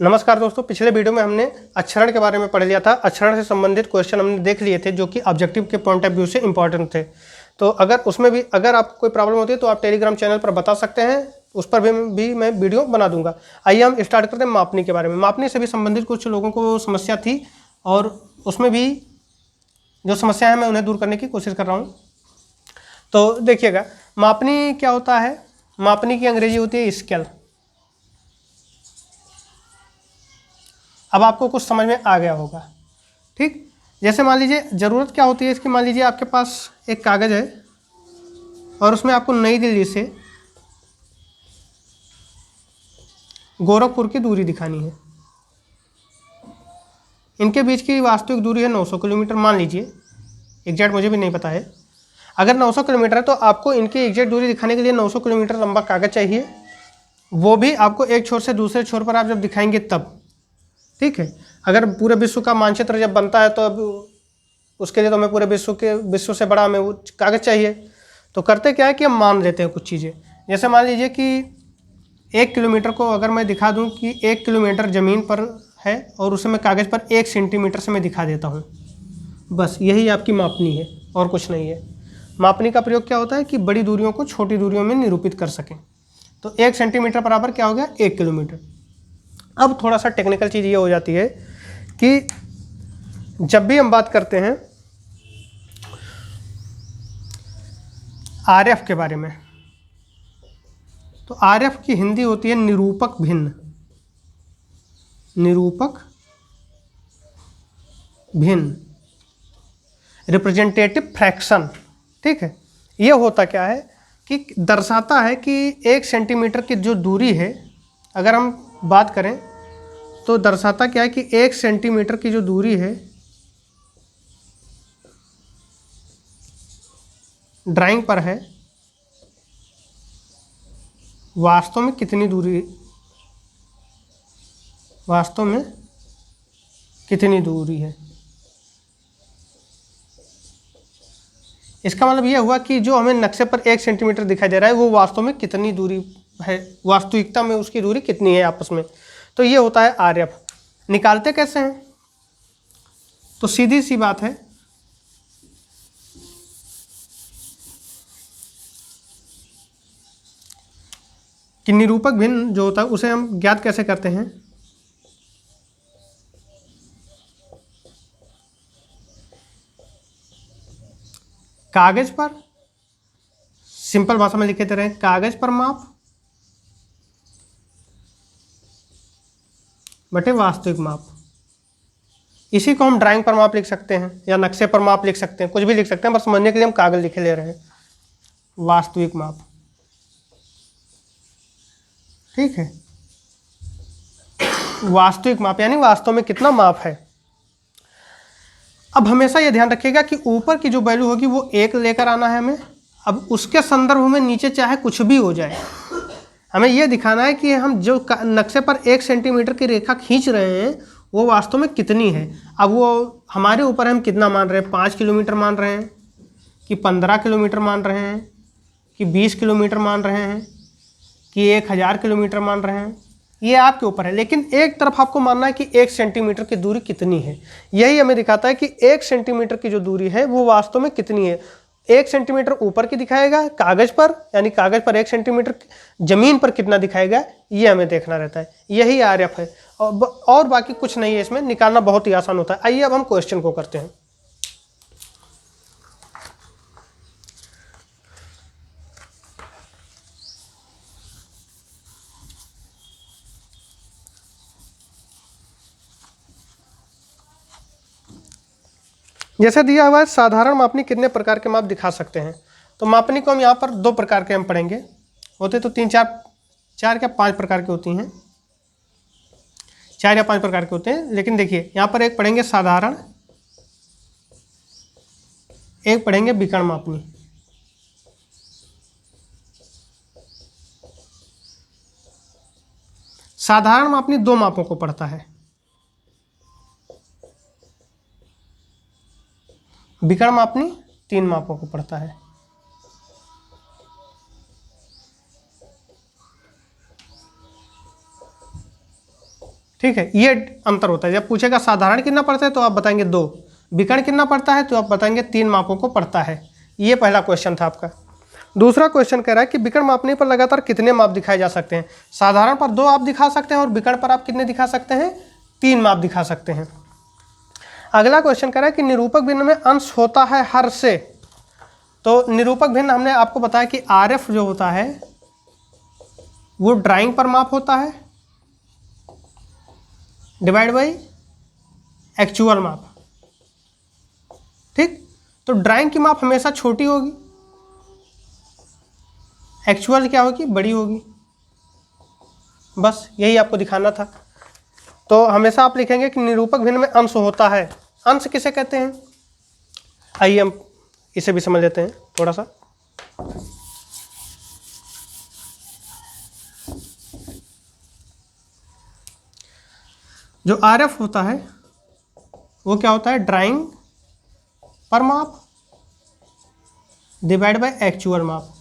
नमस्कार दोस्तों, पिछले वीडियो में हमने अक्षरण के बारे में पढ़ लिया था। अक्षरण से संबंधित क्वेश्चन हमने देख लिए थे जो कि ऑब्जेक्टिव के पॉइंट ऑफ व्यू से इंपॉर्टेंट थे। तो अगर उसमें भी अगर आपको कोई प्रॉब्लम होती है तो आप टेलीग्राम चैनल पर बता सकते हैं, उस पर भी मैं वीडियो बना दूंगा। आइए हम स्टार्ट करते हैं मापनी के बारे में। मापनी से भी संबंधित कुछ लोगों को समस्या थी और उसमें भी जो समस्या है मैं उन्हें दूर करने की कोशिश कर रहा हूँ। तो देखिएगा, मापनी क्या होता है। मापनी की अंग्रेजी होती है स्केल। अब आपको कुछ समझ में आ गया होगा, ठीक। जैसे मान लीजिए ज़रूरत क्या होती है इसकी। मान लीजिए आपके पास एक कागज़ है और उसमें आपको नई दिल्ली से गोरखपुर की दूरी दिखानी है। इनके बीच की वास्तविक दूरी है 900 किलोमीटर। मान लीजिए, एग्जैक्ट मुझे भी नहीं पता है। अगर 900 किलोमीटर है तो आपको इनकी एग्जैक्ट दूरी दिखाने के लिए 900 किलोमीटर लंबा कागज़ चाहिए। वो भी आपको एक छोर से दूसरे छोर पर आप जब दिखाएंगे तब, ठीक है। अगर पूरे विश्व का मानचित्र जब बनता है तो अब उसके लिए तो हमें पूरे विश्व से बड़ा हमें वो कागज़ चाहिए। तो करते क्या है कि हम मान लेते हैं कुछ चीज़ें। जैसे मान लीजिए कि 1 किलोमीटर को अगर मैं दिखा दूं कि 1 किलोमीटर ज़मीन पर है और उसे मैं कागज़ पर 1 सेंटीमीटर से मैं दिखा देता हूँ। बस यही आपकी मापनी है और कुछ नहीं है। मापनी का प्रयोग क्या होता है कि बड़ी दूरियों को छोटी दूरियों में निरूपित कर सकें। तो 1 सेंटीमीटर बराबर क्या हो गया, 1 किलोमीटर। अब थोड़ा सा टेक्निकल चीज़ ये हो जाती है कि जब भी हम बात करते हैं आरएफ के बारे में, तो आरएफ की हिंदी होती है निरूपक भिन्न। निरूपक भिन्न, रिप्रेजेंटेटिव फ्रैक्शन, ठीक है। ये होता क्या है कि दर्शाता है कि 1 सेंटीमीटर की जो दूरी है, अगर हम बात करें तो दर्शाता क्या है कि 1 सेंटीमीटर की जो दूरी है, ड्राइंग पर है, वास्तव में कितनी दूरी, वास्तव में कितनी दूरी है। इसका मतलब यह हुआ कि जो हमें नक्शे पर 1 सेंटीमीटर दिखाई दे रहा है वो वास्तव में कितनी दूरी है, वास्तविकता में उसकी दूरी कितनी है आपस में। तो ये होता है आरएफ। निकालते कैसे हैं, तो सीधी सी बात है, कि निरूपक भिन्न जो होता है उसे हम ज्ञात कैसे करते हैं। कागज पर, सिंपल भाषा में लिखे रहे, कागज पर माप बटे वास्तविक माप। इसी को हम ड्राइंग पर माप लिख सकते हैं या नक्शे पर माप लिख सकते हैं, कुछ भी लिख सकते हैं, बस समझने के लिए हम कागज लिखे ले रहे हैं। वास्तविक माप, ठीक है। वास्तविक माप यानी वास्तव में कितना माप है। अब हमेशा ये ध्यान रखिएगा कि ऊपर की जो वैल्यू होगी वो 1 लेकर आना है हमें। अब उसके संदर्भ में नीचे चाहे कुछ भी हो जाए, हमें यह दिखाना है कि हम जो नक्शे पर 1 सेंटीमीटर की रेखा खींच रहे हैं वो वास्तव में कितनी है। अब वो हमारे ऊपर हम कितना मान रहे हैं, 5 किलोमीटर मान रहे हैं कि 15 किलोमीटर मान रहे हैं कि 20 किलोमीटर मान रहे हैं कि 1000 किलोमीटर मान रहे हैं, ये आपके ऊपर है। लेकिन एक तरफ आपको मानना है कि 1 सेंटीमीटर की दूरी कितनी है। यही हमें दिखाता है कि 1 सेंटीमीटर की जो दूरी है वो वास्तव में कितनी है। 1 सेंटीमीटर ऊपर की दिखाएगा कागज पर, यानी कागज पर 1 सेंटीमीटर, जमीन पर कितना दिखाएगा ये हमें देखना रहता है। यही आरएफ है और बाकी कुछ नहीं है। इसमें निकालना बहुत ही आसान होता है। आइए अब हम क्वेश्चन को करते हैं। जैसे दिया हुआ है, साधारण मापनी कितने प्रकार के माप दिखा सकते हैं। तो मापनी को हम यहाँ पर 2 प्रकार के हम पढ़ेंगे। होते तो 3 4 या 5 प्रकार के होती हैं, 4 या 5 प्रकार के होते हैं। लेकिन देखिए यहाँ पर एक पढ़ेंगे साधारण, एक पढ़ेंगे विकर्ण मापनी। साधारण मापनी 2 मापों को पढ़ता है, विकर्ण मापनी 3 मापों को पढ़ता है। ठीक है, ये अंतर होता है। जब पूछेगा साधारण कितना पड़ता है तो आप बताएंगे 2, विकर्ण कितना पड़ता है तो आप बताएंगे 3 मापों को पड़ता है। ये पहला क्वेश्चन था आपका। दूसरा क्वेश्चन कह रहा है कि विकर्ण मापने पर लगातार कितने माप दिखाए जा सकते हैं। साधारण पर 2 आप दिखा सकते हैं और विकर्ण पर आप कितने दिखा सकते हैं, 3 माप दिखा सकते हैं। अगला क्वेश्चन कह रहा है कि निरूपक भिन्न में अंश होता है हर से। तो निरूपक भिन्न हमने आपको बताया कि आरएफ जो होता है वो ड्राइंग पर माप होता है डिवाइड बाई एक्चुअल माप। ठीक, तो ड्राइंग की माप हमेशा छोटी होगी, एक्चुअल क्या होगी, बड़ी होगी। बस यही आपको दिखाना था। तो हमेशा आप लिखेंगे कि निरूपक भिन्न में अंश होता है। अंश किसे कहते हैं, आइए हम इसे भी समझ लेते हैं थोड़ा सा। जो आरएफ होता है वो क्या होता है, ड्राइंग पर माप डिवाइड बाय एक्चुअल माप।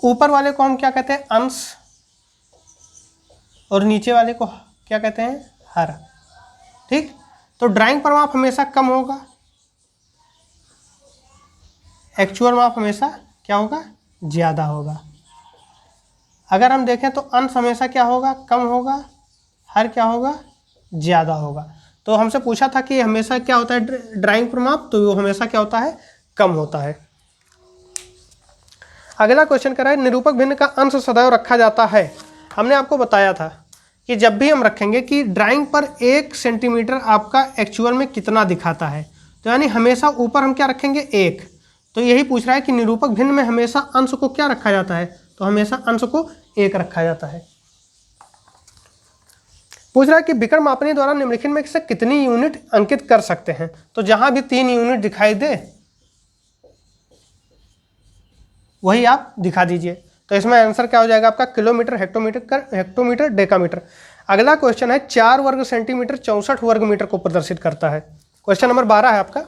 ऊपर वाले को हम क्या कहते हैं, अंश, और नीचे वाले को क्या कहते हैं, हर। ठीक, तो ड्राइंग पर माप हमेशा कम होगा, एक्चुअल माप हमेशा क्या होगा, ज़्यादा होगा। अगर हम देखें तो अंश हमेशा क्या होगा, कम होगा, हर क्या होगा, ज़्यादा होगा। तो हमसे पूछा था कि हमेशा क्या होता है ड्राइंग पर माप, तो वो हमेशा क्या होता है, कम होता है। अगला क्वेश्चन कर रहा है निरूपक भिन्न का अंश सदैव रखा जाता है। हमने आपको बताया था कि जब भी हम रखेंगे कि ड्राइंग पर 1 सेंटीमीटर आपका एक्चुअल में कितना दिखाता है, तो यानी हमेशा ऊपर हम क्या रखेंगे, 1। तो यही पूछ रहा है कि निरूपक भिन्न में हमेशा अंश को क्या रखा जाता है, तो हमेशा अंश को 1 रखा जाता है। पूछ रहा है कि विकर्ण मापनी द्वारा निम्नलिखित में से कितनी यूनिट अंकित कर सकते हैं। तो जहां भी 3 यूनिट दिखाई दे वही आप दिखा दीजिए। तो इसमें आंसर क्या हो जाएगा आपका, किलोमीटर, हेक्टोमीटर, डेकामीटर। अगला क्वेश्चन है 4 वर्ग सेंटीमीटर 64 वर्ग मीटर को प्रदर्शित करता है। क्वेश्चन नंबर 12 है आपका।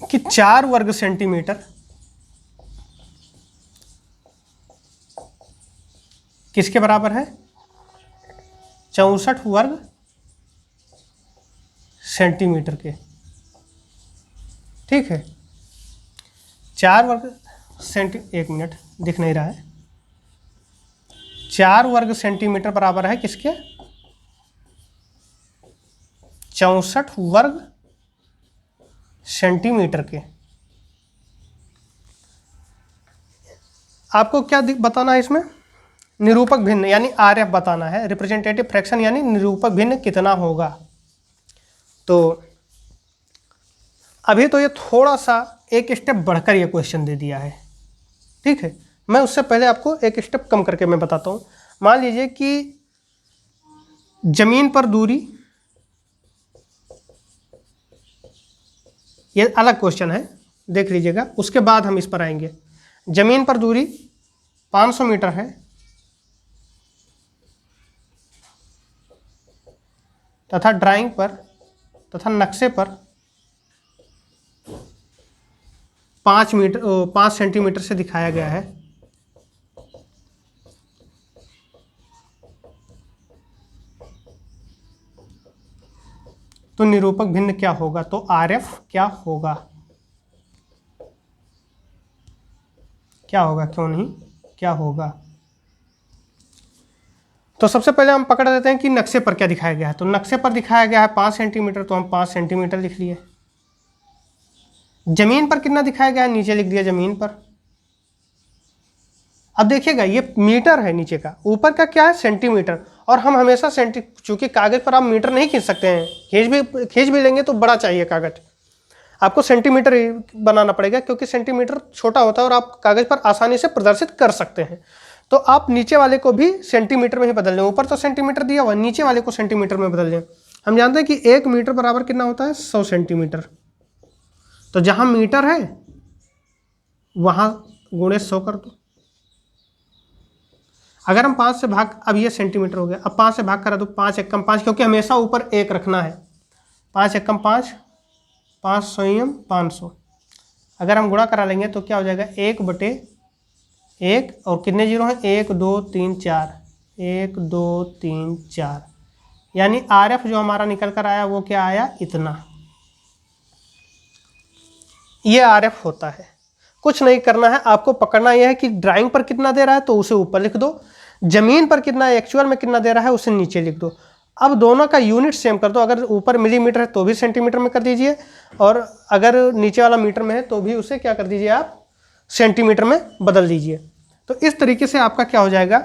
कि 4 वर्ग सेंटीमीटर किसके बराबर है, 64 वर्ग सेंटीमीटर के। ठीक है, 4 वर्ग एक मिनट, दिख नहीं रहा है। 4 वर्ग सेंटीमीटर बराबर है किसके, 64 वर्ग सेंटीमीटर के। आपको क्या बताना है इसमें, निरूपक भिन्न यानी आरएफ बताना है, रिप्रेजेंटेटिव फ्रैक्शन यानी निरूपक भिन्न कितना होगा। तो अभी तो ये थोड़ा सा एक स्टेप बढ़कर ये क्वेश्चन दे दिया है। ठीक है, मैं उससे पहले आपको एक स्टेप कम करके मैं बताता हूँ। मान लीजिए कि जमीन पर दूरी, ये अलग क्वेश्चन है, देख लीजिएगा, उसके बाद हम इस पर आएंगे। जमीन पर दूरी 500 मीटर है तथा ड्राइंग पर तथा नक्शे पर 5 सेंटीमीटर से दिखाया गया है। तो निरूपक भिन्न क्या होगा, तो आरएफ क्या होगा, क्या होगा, क्यों नहीं, क्या होगा। तो सबसे पहले हम पकड़ देते हैं कि नक्शे पर क्या दिखाया गया है। तो नक्शे पर दिखाया गया है 5 सेंटीमीटर, तो हम 5 सेंटीमीटर लिख लिए। जमीन पर कितना दिखाया गया है, नीचे लिख दिया जमीन पर। अब देखिएगा ये मीटर है नीचे का, ऊपर का क्या है सेंटीमीटर, और हम हमेशा चूंकि कागज पर आप मीटर नहीं खींच सकते हैं, खींच भी लेंगे तो बड़ा चाहिए कागज, आपको सेंटीमीटर ही बनाना पड़ेगा, क्योंकि सेंटीमीटर छोटा होता है और आप कागज पर आसानी से प्रदर्शित कर सकते हैं। तो आप नीचे वाले को भी सेंटीमीटर में ही बदल लें, ऊपर तो सेंटीमीटर दिया हुआ, नीचे वाले को सेंटीमीटर में बदल लें। हम जानते हैं कि 1 मीटर बराबर कितना होता है, 100 सेंटीमीटर। तो जहाँ मीटर है वहाँ गुणे 100 कर दो। अगर हम 5 से भाग, अब ये सेंटीमीटर हो गया, अब 5 से भाग करा दो, 5 एकम 5, क्योंकि हमेशा ऊपर 1 रखना है। 5 एकम 5, 5 सोइम 500। अगर हम गुणा करा लेंगे तो क्या हो जाएगा 1/1 और कितने जीरो हैं 1 2 3 4, 1 2 3 4, यानी RF जो हमारा निकल कर आया वो क्या आया इतना। ये RF होता है। कुछ नहीं करना है, आपको पकड़ना यह है कि ड्राइंग पर कितना दे रहा है तो उसे ऊपर लिख दो, जमीन पर कितना एक्चुअल में कितना दे रहा है उसे नीचे लिख दो। अब दोनों का यूनिट सेम कर दो, अगर ऊपर मिलीमीटर है तो भी सेंटीमीटर में कर दीजिए, और अगर नीचे वाला मीटर में है तो भी उसे क्या कर दीजिए आप सेंटीमीटर में बदल दीजिए। तो इस तरीके से आपका क्या हो जाएगा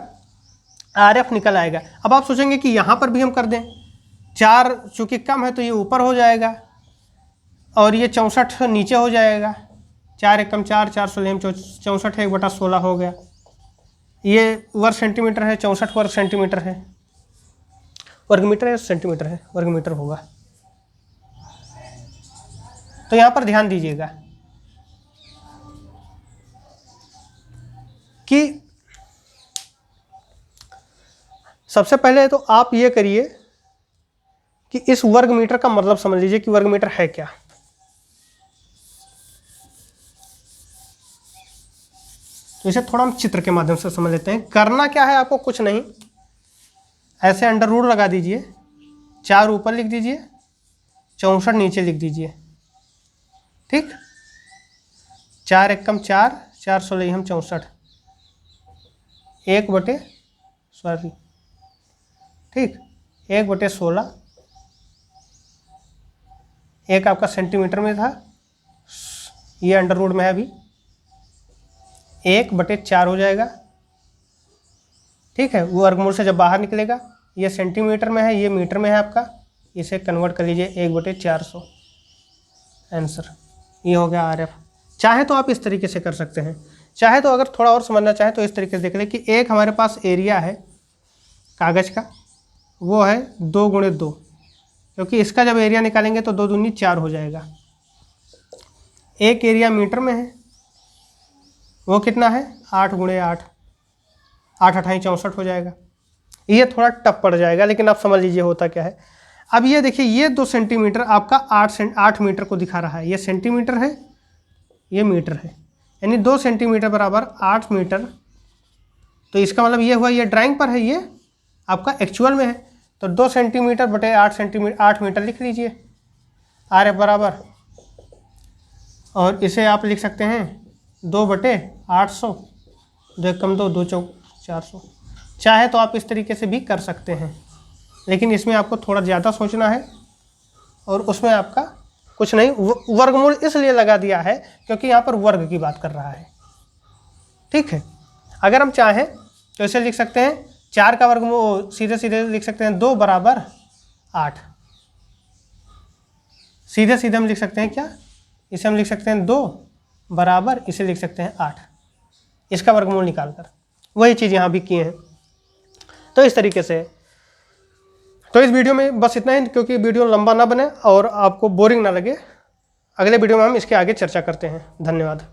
RF निकल आएगा। अब आप सोचेंगे कि यहाँ पर भी हम कर दें, 4 चूँकि कम है तो ये ऊपर हो जाएगा और ये 64 नीचे हो जाएगा। 4 एकम 4, 4 सोलह 64 है 1/16 हो गया। ये वर्ग सेंटीमीटर है, 64 वर्ग सेंटीमीटर है, वर्ग मीटर है सेंटीमीटर है, वर्ग मीटर होगा। तो यहाँ पर ध्यान दीजिएगा कि सबसे पहले तो आप ये करिए कि इस वर्ग मीटर का मतलब समझ लीजिए कि वर्ग मीटर है क्या। तो इसे थोड़ा हम चित्र के माध्यम से समझ लेते हैं। करना क्या है आपको, कुछ नहीं, ऐसे अंडर रूट लगा दीजिए, 4 ऊपर लिख दीजिए, 64 नीचे लिख दीजिए, ठीक। 4 एकम 4, 4 सोलह 64, 1/16, एक आपका सेंटीमीटर में था, ये अंडर रूट में है अभी, 1/4 हो जाएगा, ठीक है। वो वर्गमूल से जब बाहर निकलेगा, ये सेंटीमीटर में है, ये मीटर में है आपका, इसे कन्वर्ट कर लीजिए 1/400, आंसर ये हो गया RF। चाहे तो आप इस तरीके से कर सकते हैं, चाहे तो अगर थोड़ा और समझना चाहे तो इस तरीके से देख लें कि एक हमारे पास एरिया है कागज़ का, वो है 2 × 2, क्योंकि इसका जब एरिया निकालेंगे तो 2 दूनी 4 हो जाएगा। एक एरिया मीटर में है, वो कितना है 8 × 8, 8 8 64 हो जाएगा। ये थोड़ा टफ पड़ जाएगा लेकिन आप समझ लीजिए होता क्या है। अब ये देखिए, ये 2 सेंटीमीटर आपका 8 मीटर को दिखा रहा है, ये सेंटीमीटर है, ये मीटर है, यानी 2 सेंटीमीटर बराबर 8 मीटर। तो इसका मतलब ये हुआ, ये ड्राइंग पर है, ये आपका एक्चुअल में है, तो 2 सेंटीमीटर बटे 8 मीटर लिख लीजिए RF बराबर, और इसे आप लिख सकते हैं 2/800, 2 एकम 2, 2 चौक 400। चाहे तो आप इस तरीके से भी कर सकते हैं, लेकिन इसमें आपको थोड़ा ज़्यादा सोचना है, और उसमें आपका कुछ नहीं, वर्गमूल इसलिए लगा दिया है क्योंकि यहाँ पर वर्ग की बात कर रहा है, ठीक है। अगर हम चाहें तो इसे लिख सकते हैं 4 का वर्गमूल, सीधे सीधे लिख सकते हैं 2 = 8, सीधे सीधे हम लिख सकते हैं क्या, इसे हम लिख सकते हैं 2 बराबर, इसे लिख सकते हैं 8, इसका वर्गमूल निकालकर। वही चीज़ यहाँ भी किए हैं। तो इस तरीके से, तो इस वीडियो में बस इतना ही, क्योंकि वीडियो लंबा ना बने और आपको बोरिंग ना लगे। अगले वीडियो में हम इसके आगे चर्चा करते हैं। धन्यवाद।